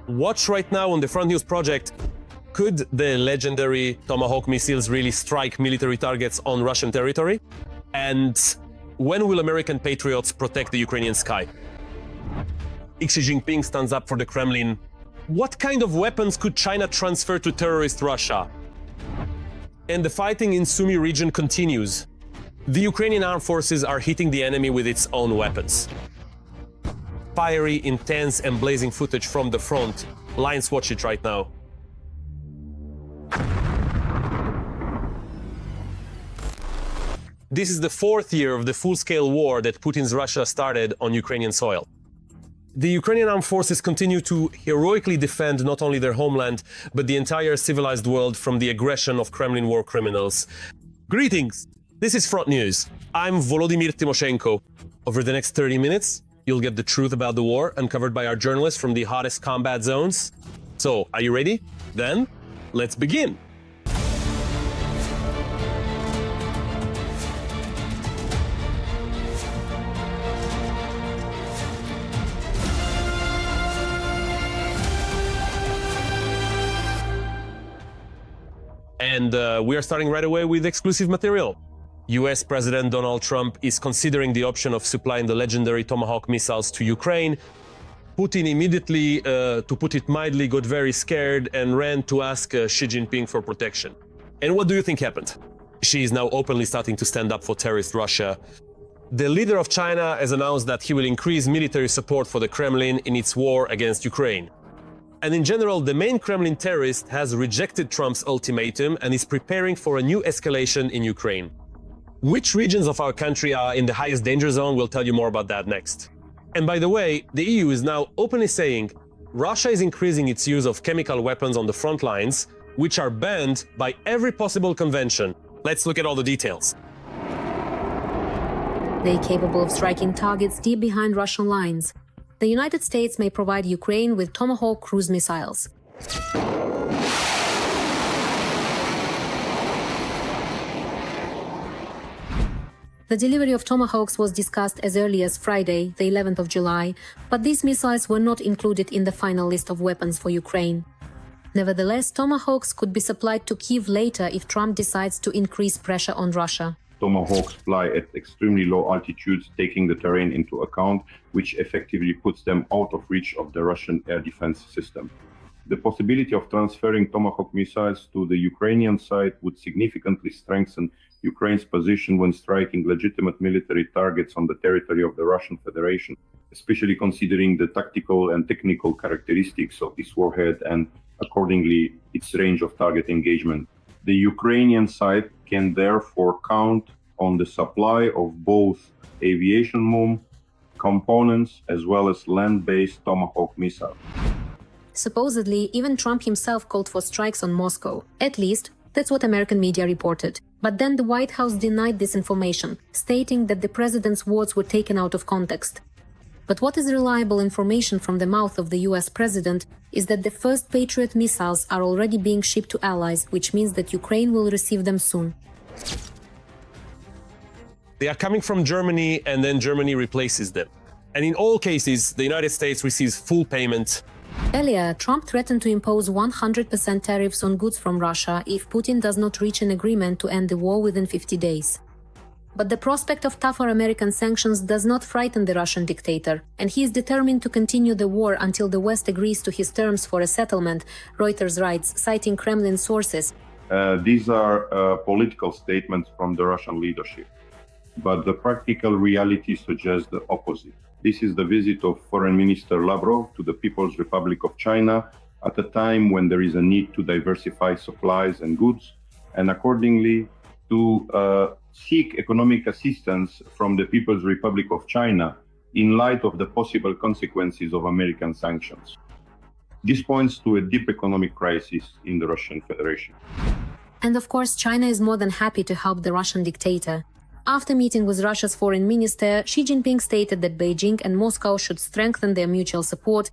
Watch right now on the Front News project. Could the legendary Tomahawk missiles really strike military targets on Russian territory? And when will American patriots protect the Ukrainian sky? Xi Jinping stands up for the Kremlin. What kind of weapons could China transfer to terrorist Russia? And the fighting in Sumy region continues. The Ukrainian armed forces are hitting the enemy with its own weapons. Fiery, intense, and blazing footage from the front. Lines, watch it right now. This is the fourth year of the full-scale war that Putin's Russia started on Ukrainian soil. The Ukrainian armed forces continue to heroically defend not only their homeland, but the entire civilized world from the aggression of Kremlin war criminals. Greetings! This is Front News. I'm Volodymyr Tymoshenko. Over the next 30 minutes, you'll get the truth about the war uncovered by our journalists from the hottest combat zones. So, are you ready? Then, let's begin! And we are starting right away with exclusive material. US President Donald Trump is considering the option of supplying the legendary Tomahawk missiles to Ukraine. Putin immediately, to put it mildly, got very scared and ran to ask Xi Jinping for protection. And what do you think happened? Xi is now openly starting to stand up for terrorist Russia. The leader of China has announced that he will increase military support for the Kremlin in its war against Ukraine. And in general, the main Kremlin terrorist has rejected Trump's ultimatum and is preparing for a new escalation in Ukraine. Which regions of our country are in the highest danger zone? We'll tell you more about that next. And by the way, the EU is now openly saying Russia is increasing its use of chemical weapons on the front lines, which are banned by every possible convention. Let's look at all the details. They're capable of striking targets deep behind Russian lines. The United States may provide Ukraine with Tomahawk cruise missiles. The delivery of Tomahawks was discussed as early as Friday, the 11th of July, but these missiles were not included in the final list of weapons for Ukraine. Nevertheless, Tomahawks could be supplied to Kyiv later if Trump decides to increase pressure on Russia. Tomahawks fly at extremely low altitudes, taking the terrain into account, which effectively puts them out of reach of the Russian air defense system. The possibility of transferring Tomahawk missiles to the Ukrainian side would significantly strengthen Ukraine's position when striking legitimate military targets on the territory of the Russian Federation, especially considering the tactical and technical characteristics of this warhead and, accordingly, its range of target engagement. The Ukrainian side can therefore count on the supply of both aviation MUM components as well as land-based Tomahawk missiles. Supposedly, even Trump himself called for strikes on Moscow. At least, that's what American media reported. But then the White House denied this information, stating that the president's words were taken out of context. But what is reliable information from the mouth of the US president is that the first Patriot missiles are already being shipped to allies, which means that Ukraine will receive them soon. They are coming from Germany, and then Germany replaces them. And in all cases, the United States receives full payment. Earlier, Trump threatened to impose 100% tariffs on goods from Russia if Putin does not reach an agreement to end the war within 50 days. But the prospect of tougher American sanctions does not frighten the Russian dictator, and he is determined to continue the war until the West agrees to his terms for a settlement, Reuters writes, citing Kremlin sources. These are political statements from the Russian leadership, but the practical reality suggests the opposite. This is the visit of Foreign Minister Lavrov to the People's Republic of China at a time when there is a need to diversify supplies and goods, and accordingly to seek economic assistance from the People's Republic of China in light of the possible consequences of American sanctions. This points to a deep economic crisis in the Russian Federation. And of course, China is more than happy to help the Russian dictator. After meeting with Russia's foreign minister, Xi Jinping stated that Beijing and Moscow should strengthen their mutual support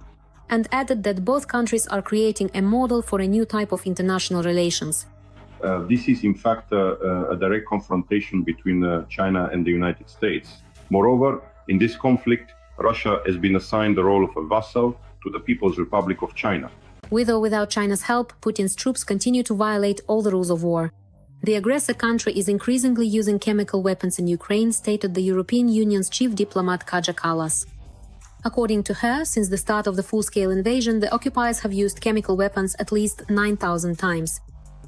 and added that both countries are creating a model for a new type of international relations. This is in fact a direct confrontation between China and the United States. Moreover, in this conflict, Russia has been assigned the role of a vassal to the People's Republic of China. With or without China's help, Putin's troops continue to violate all the rules of war. The aggressor country is increasingly using chemical weapons in Ukraine, stated the European Union's chief diplomat Kaja Kallas. According to her, since the start of the full-scale invasion, the occupiers have used chemical weapons at least 9,000 times.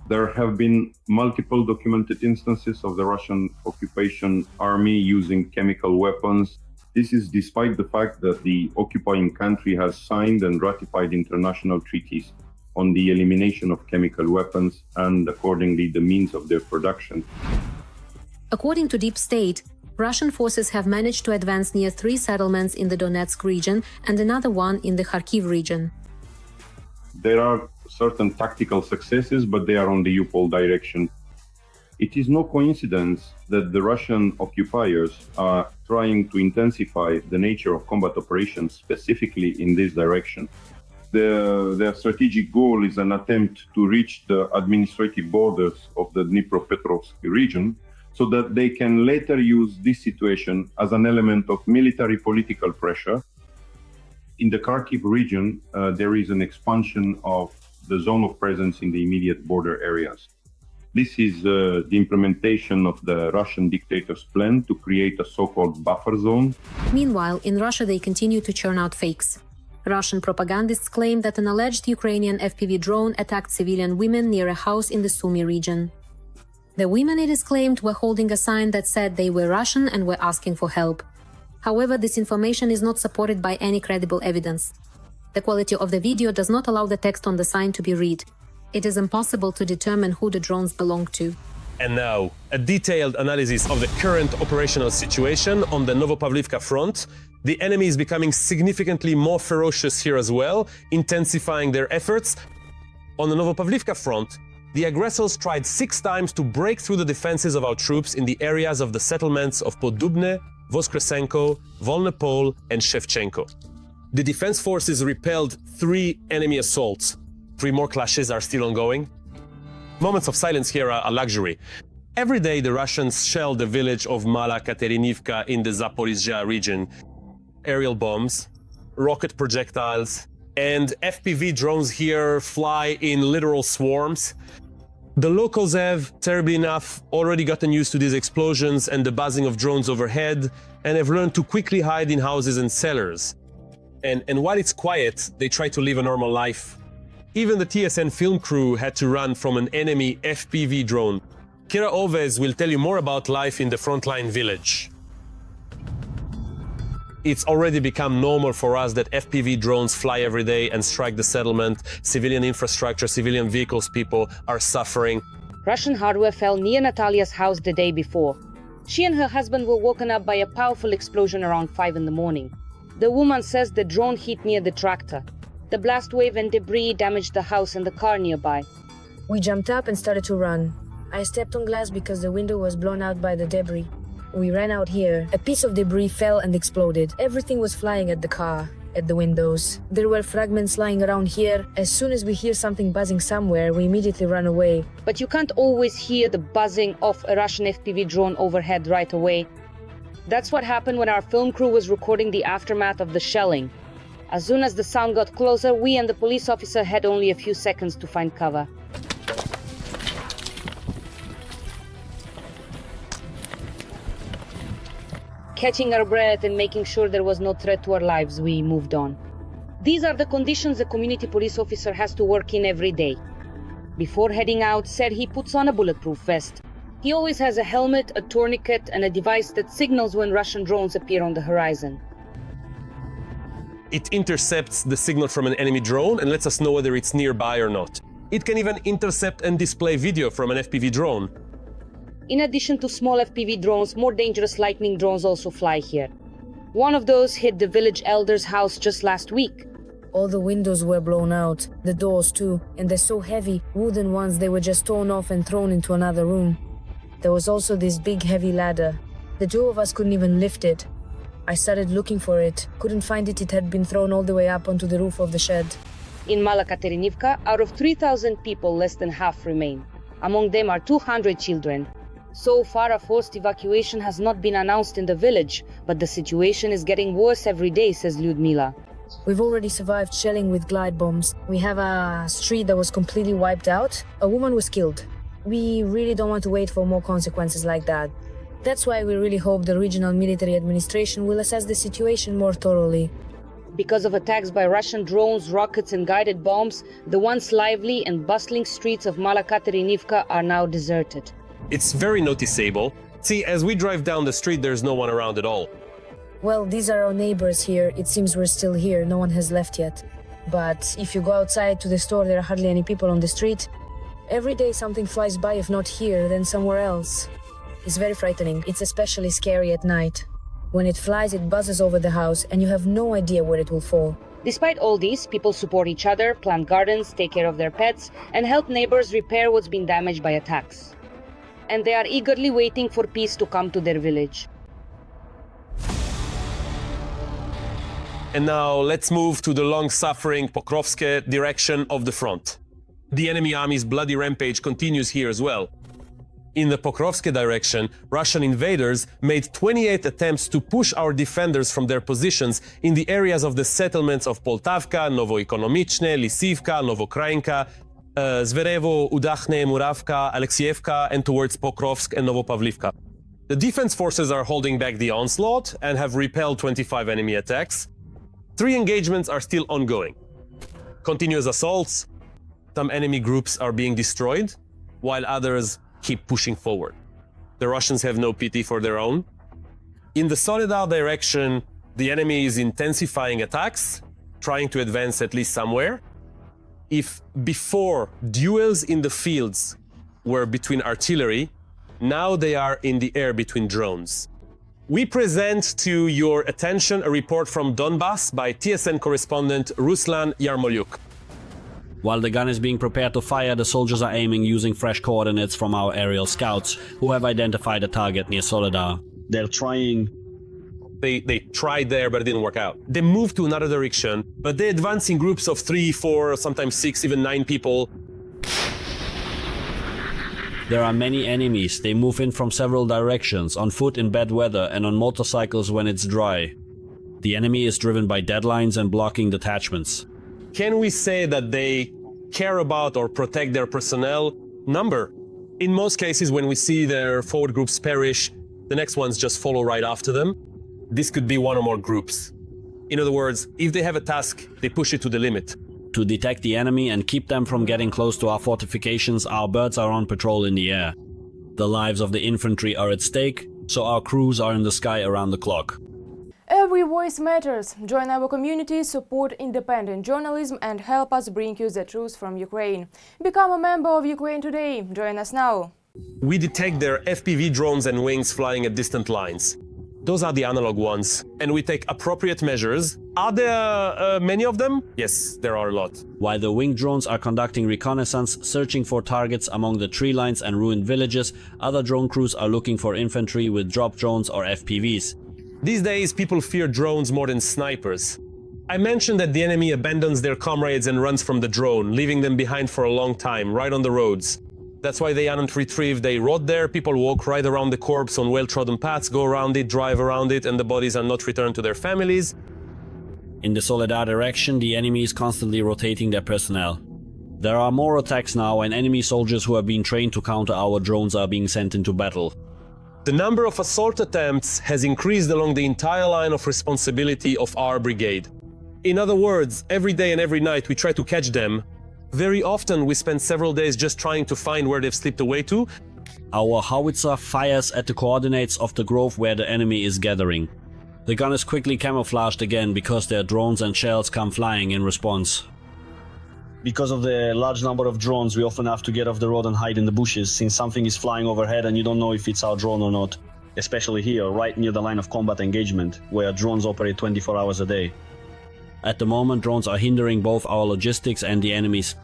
There have been multiple documented instances of the Russian occupation army using chemical weapons. This is despite the fact that the occupying country has signed and ratified international treaties on the elimination of chemical weapons and, accordingly, the means of their production. According to Deep State, Russian forces have managed to advance near 3 settlements in the Donetsk region and another one in the Kharkiv region. There are certain tactical successes, but they are on the Upol direction. It is no coincidence that the Russian occupiers are trying to intensify the nature of combat operations specifically in this direction. Their strategic goal is an attempt to reach the administrative borders of the Dnipropetrovsk region so that they can later use this situation as an element of military political pressure. In the Kharkiv region, there is an expansion of the zone of presence in the immediate border areas. This is the implementation of the Russian dictator's plan to create a so-called buffer zone. Meanwhile, in Russia they continue to churn out fakes. Russian propagandists claim that an alleged Ukrainian FPV drone attacked civilian women near a house in the Sumy region. The women, it is claimed, were holding a sign that said they were Russian and were asking for help. However, this information is not supported by any credible evidence. The quality of the video does not allow the text on the sign to be read. It is impossible to determine who the drones belong to. And now, a detailed analysis of the current operational situation on the Novopavlivka front. The enemy is becoming significantly more ferocious here as well, intensifying their efforts. On the Novopavlivka front, the aggressors tried 6 times to break through the defenses of our troops in the areas of the settlements of Podubne, Voskresenko, Volnopol, and Shevchenko. The defense forces repelled 3 enemy assaults. 3 more clashes are still ongoing. Moments of silence here are a luxury. Every day the Russians shell the village of Mala Katerinivka in the Zaporizhzhia region. Aerial bombs, rocket projectiles, and FPV drones here fly in literal swarms. The locals have, terribly enough, already gotten used to these explosions and the buzzing of drones overhead, and have learned to quickly hide in houses and cellars. And while it's quiet, they try to live a normal life. Even the TSN film crew had to run from an enemy FPV drone. Kira Oves will tell you more about life in the Frontline village. It's already become normal for us that FPV drones fly every day and strike the settlement. Civilian infrastructure, civilian vehicles, people are suffering. Russian hardware fell near Natalia's house the day before. She and her husband were woken up by a powerful explosion around 5 in the morning. The woman says the drone hit near the tractor. The blast wave and debris damaged the house and the car nearby. We jumped up and started to run. I stepped on glass because the window was blown out by the debris. We ran out here. A piece of debris fell and exploded. Everything was flying at the car, at the windows. There were fragments lying around here. As soon as we hear something buzzing somewhere, we immediately run away. But you can't always hear the buzzing of a Russian FPV drone overhead right away. That's what happened when our film crew was recording the aftermath of the shelling. As soon as the sound got closer, we and the police officer had only a few seconds to find cover. Catching our breath and making sure there was no threat to our lives, we moved on. These are the conditions a community police officer has to work in every day. Before heading out, said he puts on a bulletproof vest. He always has a helmet, a tourniquet, and a device that signals when Russian drones appear on the horizon. It intercepts the signal from an enemy drone and lets us know whether it's nearby or not. It can even intercept and display video from an FPV drone. In addition to small FPV drones, more dangerous lightning drones also fly here. One of those hit the village elder's house just last week. All the windows were blown out, the doors too, and they're so heavy, wooden ones, they were just torn off and thrown into another room. There was also this big heavy ladder. The 2 of us couldn't even lift it. I started looking for it, couldn't find it, it had been thrown all the way up onto the roof of the shed. In Mala Katerinivka, out of 3,000 people, less than half remain. Among them are 200 children. So far, a forced evacuation has not been announced in the village, but the situation is getting worse every day, says Lyudmila. We've already survived shelling with glide bombs. We have a street that was completely wiped out. A woman was killed. We really don't want to wait for more consequences like that. That's why we really hope the regional military administration will assess the situation more thoroughly. Because of attacks by Russian drones, rockets and guided bombs, the once lively and bustling streets of Mala Katerinivka are now deserted. It's very noticeable. See, as we drive down the street, there's no one around at all. Well, these are our neighbors here. It seems we're still here. No one has left yet. But if you go outside to the store, there are hardly any people on the street. Every day something flies by, if not here, then somewhere else. It's very frightening. It's especially scary at night. When it flies, it buzzes over the house, and you have no idea where it will fall. Despite all this, people support each other, plant gardens, take care of their pets, and help neighbors repair what's been damaged by attacks. And they are eagerly waiting for peace to come to their village. And now let's move to the long-suffering Pokrovsk direction of the front. The enemy army's bloody rampage continues here as well. In the Pokrovsk direction, Russian invaders made 28 attempts to push our defenders from their positions in the areas of the settlements of Poltavka, Novoekonomichne, Lisivka, Novokrainka, Zverevo, Udachne, Muravka, Alexievka, and towards Pokrovsk and Novopavlivka. The defense forces are holding back the onslaught and have repelled 25 enemy attacks. 3 engagements are still ongoing. Continuous assaults. Some enemy groups are being destroyed, while others keep pushing forward. The Russians have no pity for their own. In the Solidar direction, the enemy is intensifying attacks, trying to advance at least somewhere. If before duels in the fields were between artillery, now they are in the air between drones. We present to your attention a report from Donbass by TSN correspondent Ruslan Yarmolyuk. While the gun is being prepared to fire, the soldiers are aiming using fresh coordinates from our aerial scouts, who have identified a target near Solidar. They're trying... They tried there, but it didn't work out. They moved to another direction, but they advance in groups of 3, 4, sometimes 6, even 9 people. There are many enemies. They move in from several directions, on foot in bad weather and on motorcycles when it's dry. The enemy is driven by deadlines and blocking detachments. Can we say that they care about or protect their personnel? Number. In most cases, when we see their forward groups perish, the next ones just follow right after them. This could be one or more groups. In other words, if they have a task, they push it to the limit. To detect the enemy and keep them from getting close to our fortifications, our birds are on patrol in the air. The lives of the infantry are at stake, so our crews are in the sky around the clock. Every voice matters. Join our community, support independent journalism and help us bring you the truth from Ukraine. Become a member of Ukraine Today. Join us now. We detect their FPV drones and wings flying at distant lines. Those are the analog ones, and we take appropriate measures. Are there many of them? Yes, there are a lot. While the winged drones are conducting reconnaissance, searching for targets among the tree lines and ruined villages, other drone crews are looking for infantry with drop drones or FPVs. These days, people fear drones more than snipers. I mentioned that the enemy abandons their comrades and runs from the drone, leaving them behind for a long time, right on the roads. That's why they aren't retrieved. They rot there, people walk right around the corpse on well-trodden paths, go around it, drive around it, and the bodies are not returned to their families. In the Solidar direction, the enemy is constantly rotating their personnel. There are more attacks now, and enemy soldiers who have been trained to counter our drones are being sent into battle. The number of assault attempts has increased along the entire line of responsibility of our brigade. In other words, every day and every night we try to catch them. Very often we spend several days just trying to find where they've slipped away to. Our howitzer fires at the coordinates of the grove where the enemy is gathering. The gun is quickly camouflaged again because their drones and shells come flying in response. Because of the large number of drones, we often have to get off the road and hide in the bushes, since something is flying overhead and you don't know if it's our drone or not. Especially here, right near the line of combat engagement, where drones operate 24 hours a day. At the moment, drones are hindering both our logistics and the enemies.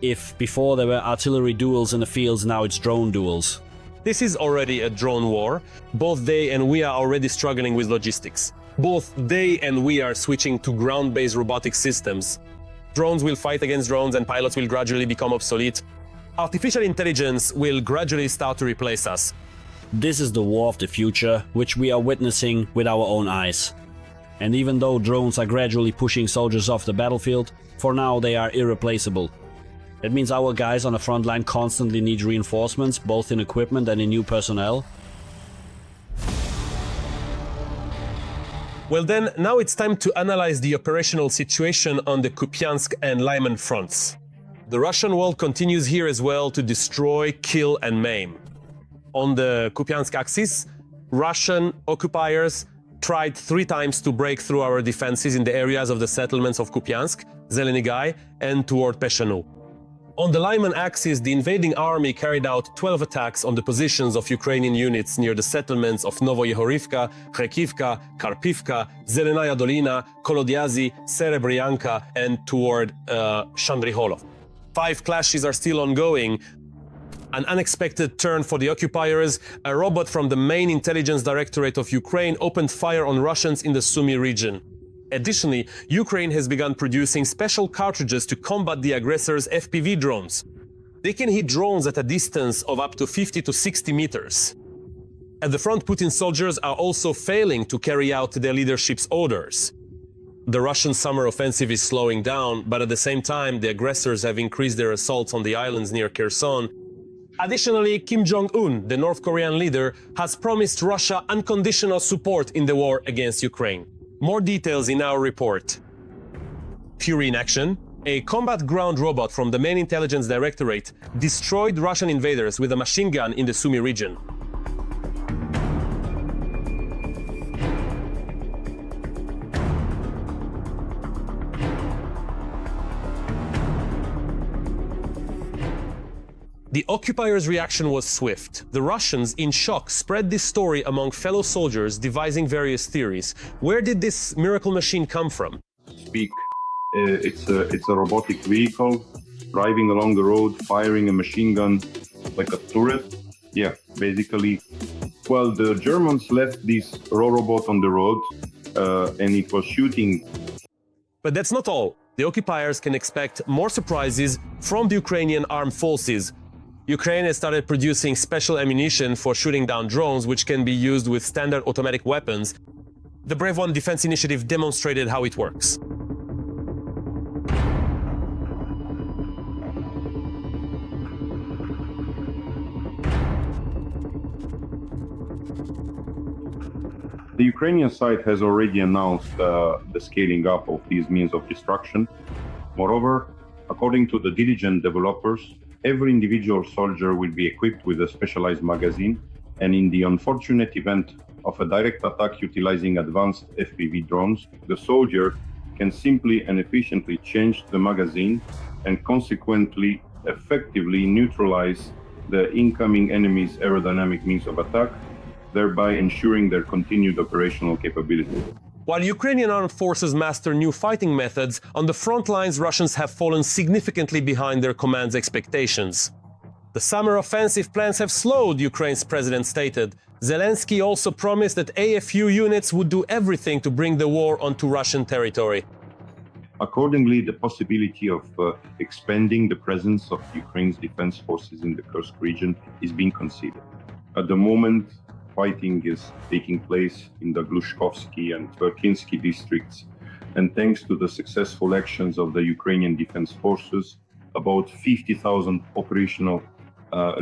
If before there were artillery duels in the fields, now it's drone duels. This is already a drone war. Both they and we are already struggling with logistics. Both they and we are switching to ground-based robotic systems. Drones will fight against drones and pilots will gradually become obsolete. Artificial intelligence will gradually start to replace us. This is the war of the future, which we are witnessing with our own eyes. And even though drones are gradually pushing soldiers off the battlefield, for now they are irreplaceable. That means our guys on the front line constantly need reinforcements, both in equipment and in new personnel. Well then, now it's time to analyze the operational situation on the Kupiansk and Lyman fronts. The Russian world continues here as well to destroy, kill and maim. On the Kupiansk axis, Russian occupiers tried 3 times to break through our defenses in the areas of the settlements of Kupiansk, Zelenigai and toward Peshanu. On the Lyman axis, the invading army carried out 12 attacks on the positions of Ukrainian units near the settlements of Novoyehorivka, Kharkivka, Karpivka, Zelenaya Dolina, Kolodyazi, Serebryanka, and toward Shandriholov. 5 clashes are still ongoing. An unexpected turn for the occupiers, a robot from the main intelligence directorate of Ukraine opened fire on Russians in the Sumy region. Additionally, Ukraine has begun producing special cartridges to combat the aggressors' FPV drones. They can hit drones at a distance of up to 50 to 60 meters. At the front, Putin's soldiers are also failing to carry out their leadership's orders. The Russian summer offensive is slowing down, but at the same time, the aggressors have increased their assaults on the islands near Kherson. Additionally, Kim Jong-un, the North Korean leader, has promised Russia unconditional support in the war against Ukraine. More details in our report. Fury in action. A combat ground robot from the main intelligence directorate destroyed Russian invaders with a machine gun in the Sumy region. The occupiers' reaction was swift. The Russians, in shock, spread this story among fellow soldiers, devising various theories. Where did this miracle machine come from? It's a robotic vehicle driving along the road, firing a machine gun like a turret. Yeah, basically. Well, the Germans left this robot on the road and it was shooting. But that's not all. The occupiers can expect more surprises from the Ukrainian armed forces. Ukraine has started producing special ammunition for shooting down drones, which can be used with standard automatic weapons. The Brave One Defense Initiative demonstrated how it works. The Ukrainian side has already announced the scaling up of these means of destruction. Moreover, according to the diligent developers, every individual soldier will be equipped with a specialized magazine, and in the unfortunate event of a direct attack utilizing advanced FPV drones, the soldier can simply and efficiently change the magazine and consequently effectively neutralize the incoming enemy's aerodynamic means of attack, thereby ensuring their continued operational capability. While Ukrainian armed forces master new fighting methods, on the front lines Russians have fallen significantly behind their command's expectations. The summer offensive plans have slowed, Ukraine's president stated. Zelensky also promised that AFU units would do everything to bring the war onto Russian territory. Accordingly, the possibility of expanding the presence of Ukraine's defense forces in the Kursk region is being considered. At the moment, fighting is taking place in the Glushkovsky and Tverkinsky districts, and thanks to the successful actions of the Ukrainian Defense Forces, about 50,000 operational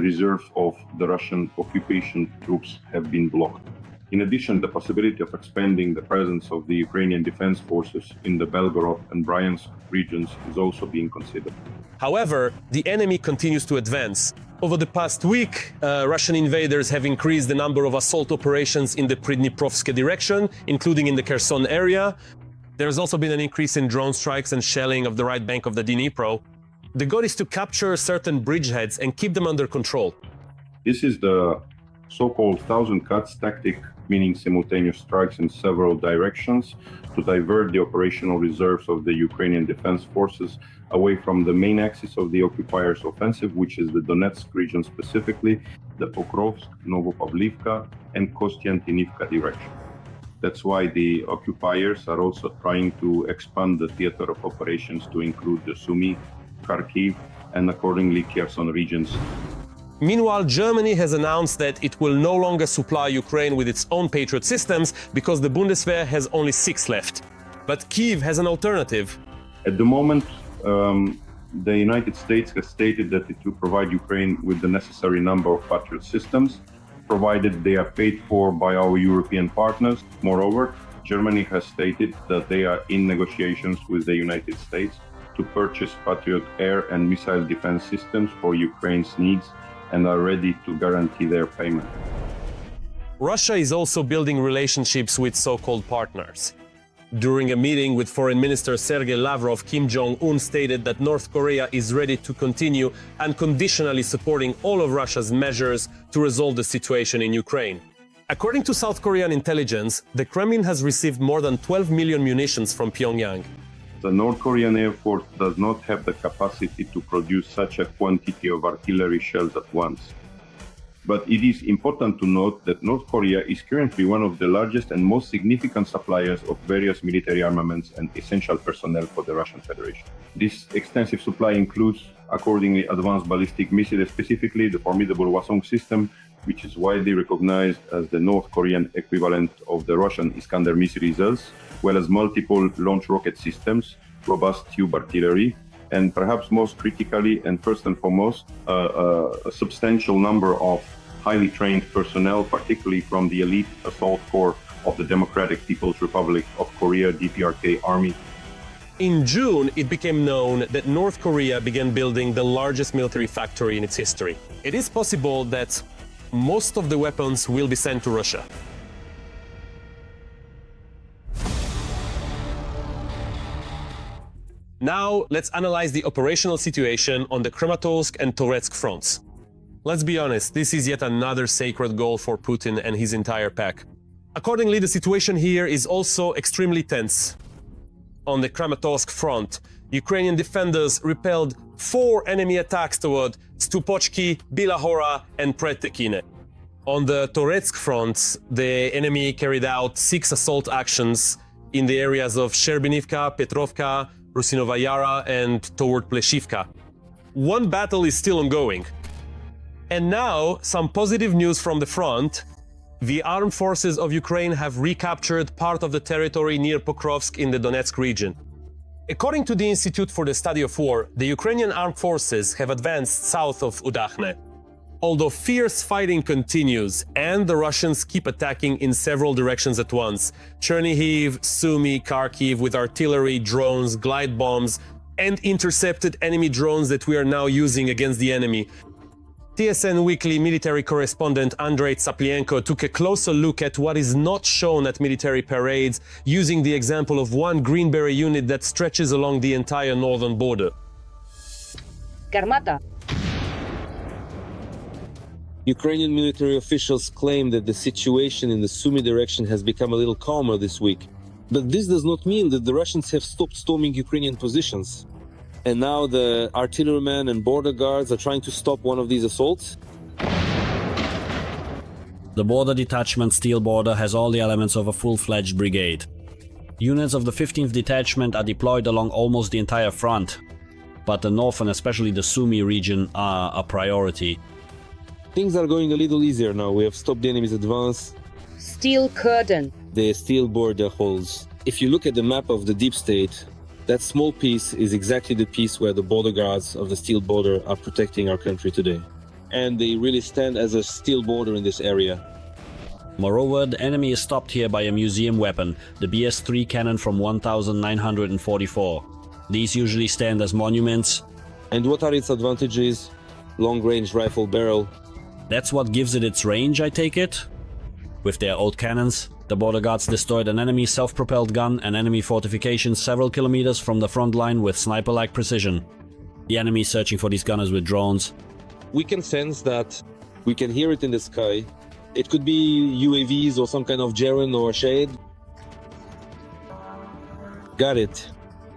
reserves of the Russian occupation troops have been blocked. In addition, the possibility of expanding the presence of the Ukrainian Defense Forces in the Belgorod and Bryansk regions is also being considered. However, the enemy continues to advance. Over the past week, Russian invaders have increased the number of assault operations in the Pridniprovsk direction, including in the Kherson area. There has also been an increase in drone strikes and shelling of the right bank of the Dnipro. The goal is to capture certain bridgeheads and keep them under control. This is the so-called 1,000 cuts tactic, meaning simultaneous strikes in several directions to divert the operational reserves of the Ukrainian Defense Forces away from the main axis of the occupiers' offensive, which is the Donetsk region specifically, the Pokrovsk, Novopavlivka, and Kostiantynivka direction. That's why the occupiers are also trying to expand the theater of operations to include the Sumy, Kharkiv, and accordingly Kherson regions. Meanwhile, Germany has announced that it will no longer supply Ukraine with its own Patriot systems because the Bundeswehr has only 6 left. But Kyiv has an alternative. At the moment, the United States has stated that it will provide Ukraine with the necessary number of Patriot systems, provided they are paid for by our European partners. Moreover, Germany has stated that they are in negotiations with the United States to purchase Patriot air and missile defense systems for Ukraine's needs and are ready to guarantee their payment. Russia is also building relationships with so-called partners. During a meeting with Foreign Minister Sergei Lavrov, Kim Jong-un stated that North Korea is ready to continue unconditionally supporting all of Russia's measures to resolve the situation in Ukraine. According to South Korean intelligence, the Kremlin has received more than 12 million munitions from Pyongyang. The North Korean Air Force does not have the capacity to produce such a quantity of artillery shells at once. But it is important to note that North Korea is currently one of the largest and most significant suppliers of various military armaments and essential personnel for the Russian Federation. This extensive supply includes, accordingly, advanced ballistic missiles, specifically the formidable Hwasong system, which is widely recognized as the North Korean equivalent of the Russian Iskander missiles, as well as multiple launch rocket systems, robust tube artillery, and perhaps most critically and first and foremost, a substantial number of highly trained personnel, particularly from the elite assault corps of the Democratic People's Republic of Korea, DPRK Army. In June, it became known that North Korea began building the largest military factory in its history. It is possible that most of the weapons will be sent to Russia. Now, let's analyze the operational situation on the Kramatorsk and Toretsk fronts. Let's be honest, this is yet another sacred goal for Putin and his entire pack. Accordingly, the situation here is also extremely tense. On the Kramatorsk front, Ukrainian defenders repelled 4 enemy attacks toward Stupochki, Bilahora, and Pretekine. On the Toretsk front, the enemy carried out 6 assault actions in the areas of Sherbinivka, Petrovka, Rusinova Yara, and toward Pleshivka. One battle is still ongoing. And now, some positive news from the front. The armed forces of Ukraine have recaptured part of the territory near Pokrovsk in the Donetsk region. According to the Institute for the Study of War, the Ukrainian armed forces have advanced south of Udakhne. Although fierce fighting continues and the Russians keep attacking in several directions at once, Chernihiv, Sumy, Kharkiv with artillery, drones, glide bombs, and intercepted enemy drones that we are now using against the enemy, TSN Weekly military correspondent Andrei Tsaplienko took a closer look at what is not shown at military parades, using the example of one Green Beret unit that stretches along the entire northern border. Garmata. Ukrainian military officials claim that the situation in the Sumy direction has become a little calmer this week. But this does not mean that the Russians have stopped storming Ukrainian positions. And now the artillerymen and border guards are trying to stop one of these assaults. The border detachment Steel Border has all the elements of a full-fledged brigade. Units of the 15th Detachment are deployed along almost the entire front, but the north and especially the Sumy region are a priority. Things are going a little easier now. We have stopped the enemy's advance. Steel curtain. The steel border holds. If you look at the map of the deep state, that small piece is exactly the piece where the border guards of the steel border are protecting our country today. And they really stand as a steel border in this area. Moreover, the enemy is stopped here by a museum weapon, the BS-3 cannon from 1944. These usually stand as monuments. And what are its advantages? Long-range rifle barrel. That's what gives it its range, I take it? With their old cannons, the border guards destroyed an enemy self-propelled gun and enemy fortifications several kilometers from the front line with sniper-like precision. The enemy is searching for these gunners with drones. We can sense that. We can hear it in the sky. It could be UAVs or some kind of Jaren or Shade. Got it.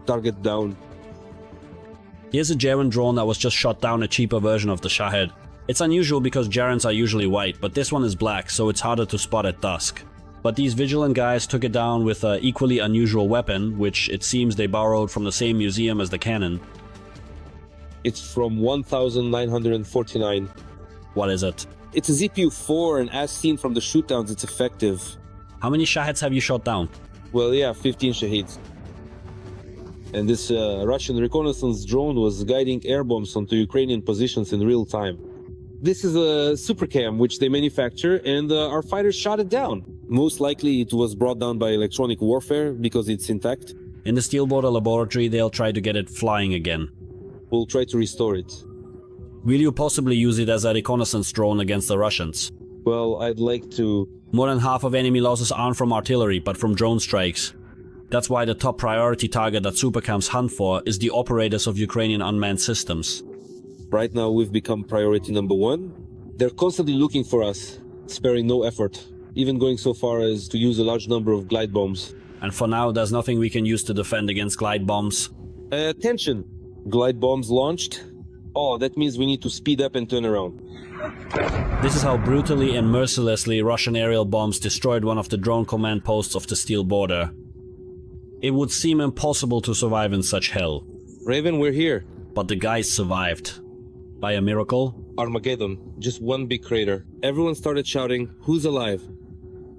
Target down. Here's a Jaren drone that was just shot down, a cheaper version of the Shahed. It's unusual because Jarens are usually white, but this one is black, so it's harder to spot at dusk. But these vigilant guys took it down with an equally unusual weapon, which it seems they borrowed from the same museum as the cannon. It's from 1949. What is it? It's a ZPU-4, and as seen from the shootdowns, it's effective. How many Shaheds have you shot down? Well, yeah, 15 Shaheeds. And this Russian reconnaissance drone was guiding air bombs onto Ukrainian positions in real time. This is a supercam which they manufacture, and our fighters shot it down. Most likely it was brought down by electronic warfare because it's intact. In the Steel Border laboratory, they'll try to get it flying again. We'll try to restore it. Will you possibly use it as a reconnaissance drone against the Russians? Well, I'd like to... More than half of enemy losses aren't from artillery, but from drone strikes. That's why the top priority target that supercams hunt for is the operators of Ukrainian unmanned systems. Right now we've become priority number one. They're constantly looking for us, sparing no effort, even going so far as to use a large number of glide bombs. And for now, there's nothing we can use to defend against glide bombs. Attention! Glide bombs launched. Oh, that means we need to speed up and turn around. This is how brutally and mercilessly Russian aerial bombs destroyed one of the drone command posts of the Steel Border. It would seem impossible to survive in such hell. Raven, we're here. But the guys survived. By a miracle? Armageddon. Just one big crater. Everyone started shouting, "Who's alive?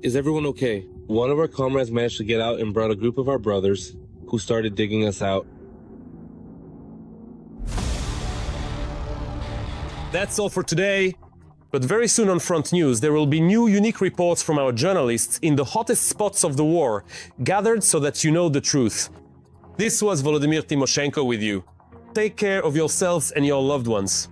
Is everyone okay?" One of our comrades managed to get out and brought a group of our brothers, who started digging us out. That's all for today. But very soon on Front News, there will be new unique reports from our journalists in the hottest spots of the war, gathered so that you know the truth. This was Volodymyr Timoshenko with you. Take care of yourselves and your loved ones.